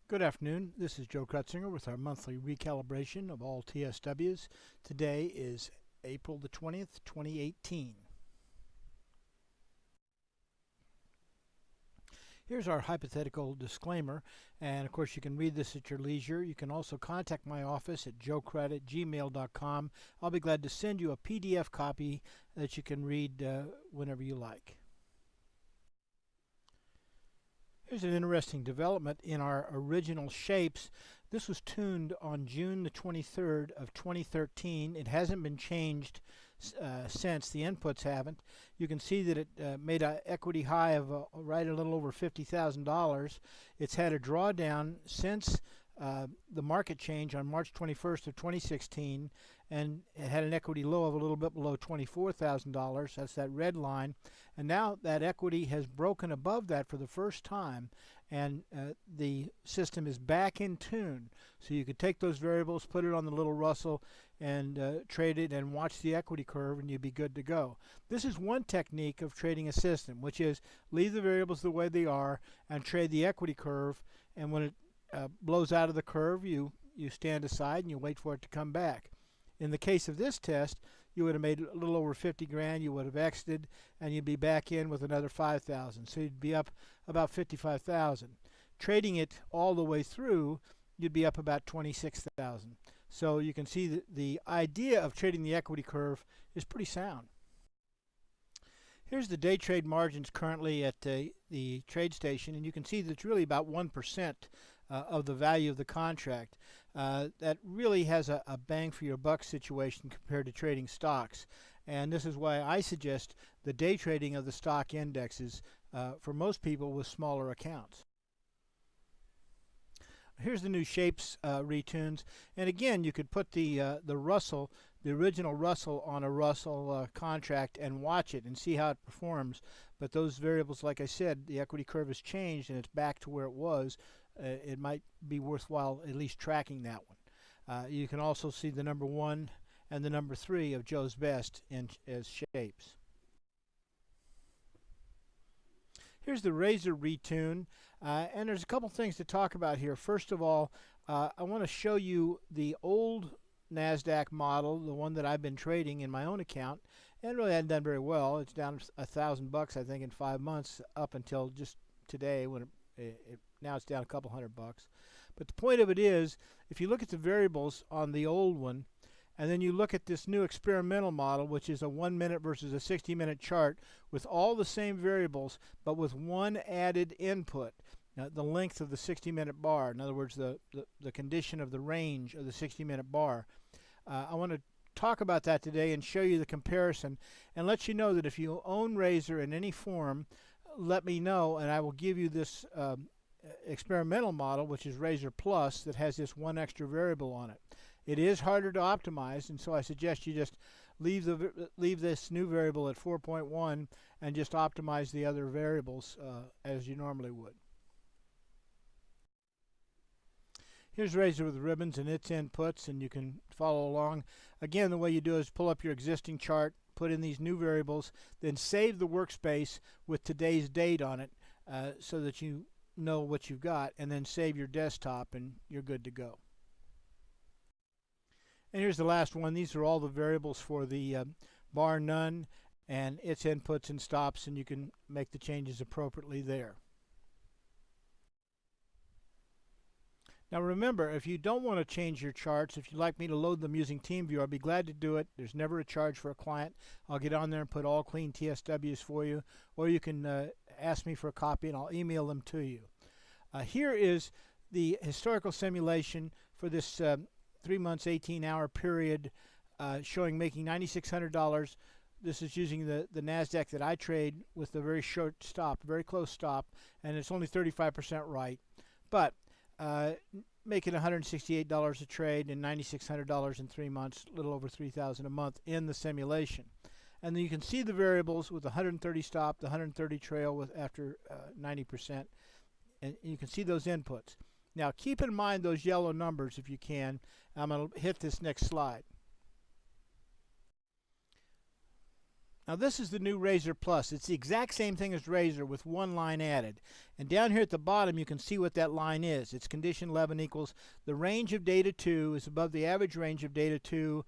Good afternoon. This is Joe Krutzinger with our monthly recalibration of all TSWs. Today is April the 20th, 2018. Here's our hypothetical disclaimer, and of course you can read this at your leisure. You can also contact my office at joekrut@gmail.com. I'll be glad to send you a PDF copy that you can read whenever you like. Here's an interesting development in our original shapes. This was tuned on June the 23rd of 2013. It hasn't been changed since. The inputs haven't. You can see that it made an equity high of right a little over $50,000. It's had a drawdown since the market change on March 21st of 2016, and it had an equity low of a little bit below $24,000. That's that red line. And now that equity has broken above that for the first time, and the system is back in tune. So you could take those variables, put it on the little Russell, and trade it and watch the equity curve, and you'd be good to go. This is one technique of trading a system, which is leave the variables the way they are and trade the equity curve, and when it blows out of the curve, you stand aside and you wait for it to come back. In the case of this test, you would have made a little over 50 grand, you would have exited, and you'd be back in with another 5,000. So you'd be up about 55,000. Trading it all the way through, you'd be up about 26,000. So you can see that the idea of trading the equity curve is pretty sound. Here's the day trade margins currently at the trade station, and you can see that it's really about 1% of the value of the contract. That really has a bang for your buck situation compared to trading stocks, and this is why I suggest the day trading of the stock indexes for most people with smaller accounts. Here's the new shapes retunes, and again you could put the Russell, the original Russell, on a Russell contract and watch it and see how it performs. But those variables, like I said, the equity curve has changed and it's back to where it was. It might be worthwhile at least tracking that one. You can also see the number 1 and the number 3 of Joe's Best as shapes. Here's the Razor retune, and there's a couple things to talk about here. First of all, I want to show you the old NASDAQ model, the one that I've been trading in my own account, and really hadn't done very well. It's down $1,000, I think, in 5 months up until just today when now it's down a couple $100. But the point of it is, if you look at the variables on the old one, and then you look at this new experimental model, which is a 1 minute versus a 60-minute chart with all the same variables, but with one added input, the length of the 60-minute bar. In other words, the condition of the range of the 60-minute bar. I want to talk about that today and show you the comparison and let you know that if you own Razor in any form, let me know, and I will give you this experimental model, which is Razor Plus, that has this one extra variable on it. It is harder to optimize, and so I suggest you just leave this new variable at 4.1 and just optimize the other variables as you normally would. Here's Razor with ribbons and its inputs, and you can follow along. Again, the way you do is pull up your existing chart, put in these new variables, then save the workspace with today's date on it so that you know what you've got, and then save your desktop and you're good to go. And here's the last one. These are all the variables for the bar none and its inputs and stops, and you can make the changes appropriately there. Now remember, if you don't want to change your charts, if you'd like me to load them using TeamViewer, I'd be glad to do it. There's never a charge for a client. I'll get on there and put all clean TSWs for you, or you can ask me for a copy and I'll email them to you. Here is the historical simulation for this 3 months, 18-hour period showing making $9,600. This is using the NASDAQ that I trade with a very short stop, very close stop, and it's only 35% right. But making $168 a trade and $9,600 in 3 months, a little over $3,000 a month in the simulation. And then you can see the variables with the 130 stop, the 130 trail with after 90%, and you can see those inputs. Now keep in mind those yellow numbers if you can. I'm going to hit this next slide. Now this is the new Razor Plus. It's the exact same thing as Razor with one line added. And down here at the bottom you can see what that line is. It's condition 11 equals the range of data 2 is above the average range of data 2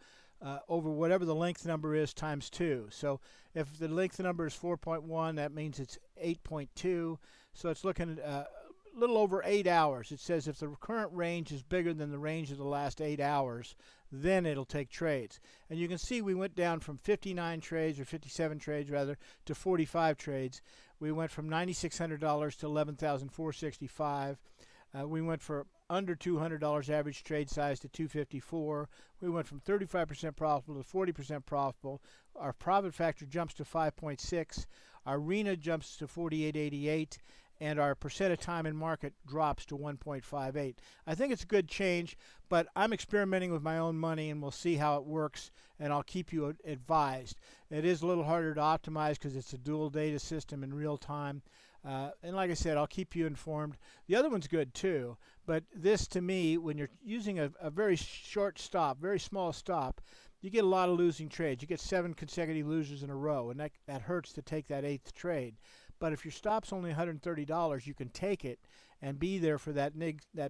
over whatever the length number is times 2. So if the length number is 4.1, that means it's 8.2. So it's looking at a little over 8 hours. It says if the current range is bigger than the range of the last 8 hours, then it'll take trades. And you can see we went down from 59 trades, or 57 trades rather, to 45 trades. We went from $9,600 to $11,465. We went from under $200 average trade size to $254. We went from 35% profitable to 40% profitable. Our profit factor jumps to 5.6. Our RENA jumps to 48.88. And our percent of time in market drops to 1.58. I think it's a good change, but I'm experimenting with my own money and we'll see how it works, and I'll keep you advised. It is a little harder to optimize because it's a dual data system in real time. And like I said, I'll keep you informed. The other one's good too, but this to me, when you're using a very short stop, very small stop, you get a lot of losing trades. You get 7 consecutive losers in a row, and that hurts to take that 8th trade. But if your stop's only $130, you can take it and be there for that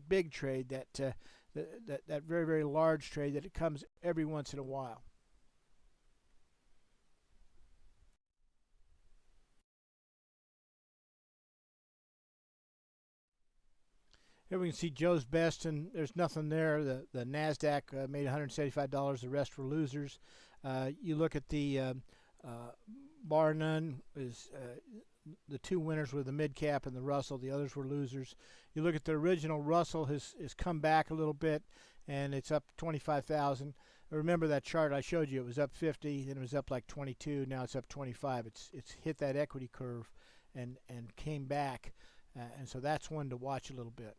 big trade, that very, very large trade that it comes every once in a while. Here we can see Joe's best, and there's nothing there. The NASDAQ made $175. The rest were losers. You look at the bar none is the 2 winners were the mid cap and the Russell. The others were losers. You look at the original Russell has come back a little bit, and it's up 25,000. Remember that chart I showed you? It was up 50, then it was up like 22. Now it's up 25. It's hit that equity curve and came back, and so that's one to watch a little bit.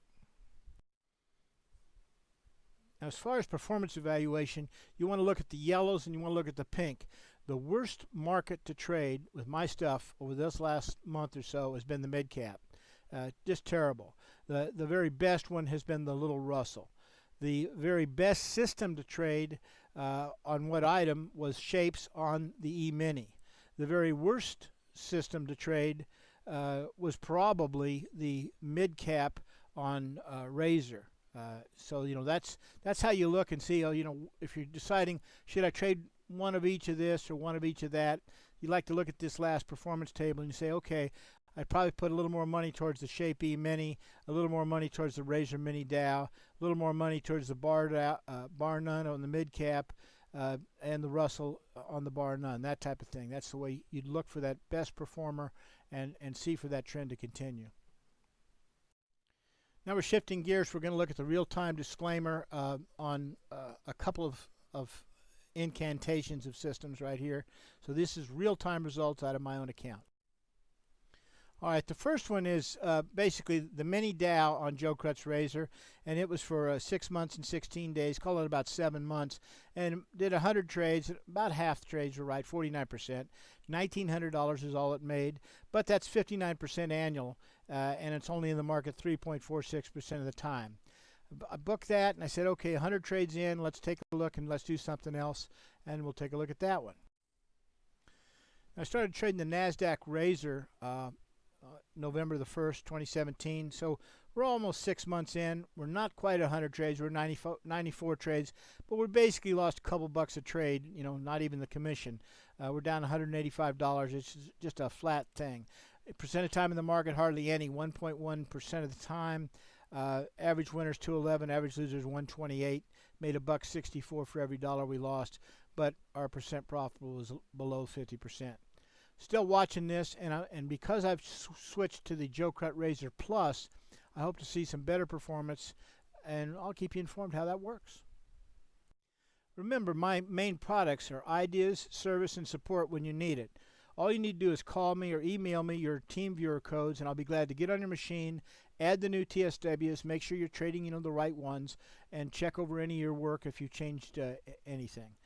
Now, as far as performance evaluation, you want to look at the yellows and you want to look at the pink. The worst market to trade with my stuff over this last month or so has been the mid cap. Just terrible. The very best one has been the little Russell. The very best system to trade on what item was shapes on the E-mini. The very worst system to trade was probably the mid cap on Razor. So that's how you look and see. If you're deciding should I trade one of each of this or one of each of that, you like to look at this last performance table and you say, okay, I'd probably put a little more money towards the Shape E Mini, a little more money towards the Razor Mini Dow, a little more money towards the Bar None on the mid cap, and the Russell on the Bar None. That type of thing. That's the way you'd look for that best performer and see for that trend to continue. Now we're shifting gears. We're going to look at the real-time disclaimer on a couple of incantations of systems right here. So this is real-time results out of my own account. All right, the first one is basically the mini Dow on Joe Krut's Razor, and it was for 6 months and 16 days, call it about 7 months, and did 100 trades. About half the trades were right, 49%. $1,900 is all it made, but that's 59% annual, and it's only in the market 3.46% of the time. I booked that, and I said, okay, 100 trades in, let's take a look, and let's do something else, and we'll take a look at that one. I started trading the NASDAQ Razor November the 1st, 2017. So we're almost 6 months in. We're not quite 100 trades. We're 94 trades, but we basically lost a couple bucks a trade, not even the commission. We're down $185. It's just a flat thing. Percent of time in the market, hardly any, 1.1% of the time. Average winners 211, average losers 128. Made $1.64 for every dollar we lost, but our percent profitable was below 50%. Still watching this, and because I've switched to the Joe Krut Razor Plus, I hope to see some better performance, and I'll keep you informed how that works. Remember, my main products are ideas, service, and support when you need it. All you need to do is call me or email me your TeamViewer codes, and I'll be glad to get on your machine, add the new TSWs, make sure you're trading the right ones, and check over any of your work if you've changed anything.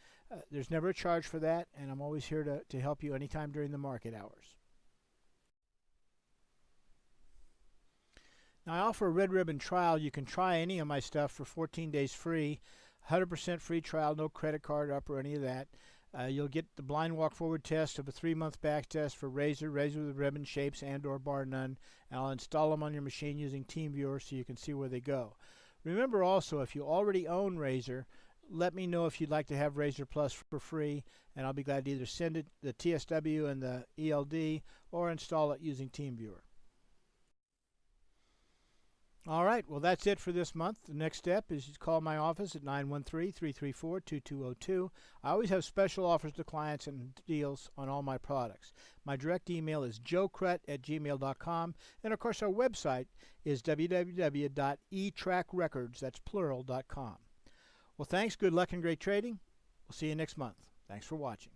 There's never a charge for that, and I'm always here to help you anytime during the market hours. Now, I offer a red ribbon trial. You can try any of my stuff for 14 days free, 100% free trial, no credit card up or any of that. You'll get the blind walk forward test of a 3-month back test for razor with ribbon shapes and or bar none. And I'll install them on your machine using TeamViewer so you can see where they go. Remember also, if you already own Razor, let me know if you'd like to have Razor Plus for free, and I'll be glad to either send it the TSW and the ELD or install it using TeamViewer. All right, well, that's it for this month. The next step is you call my office at 913-334-2202. I always have special offers to clients and deals on all my products. My direct email is joekrut@gmail.com, and of course our website is www.etrackrecords, that's plural.com. Well, thanks, good luck, and great trading. We'll see you next month. Thanks for watching.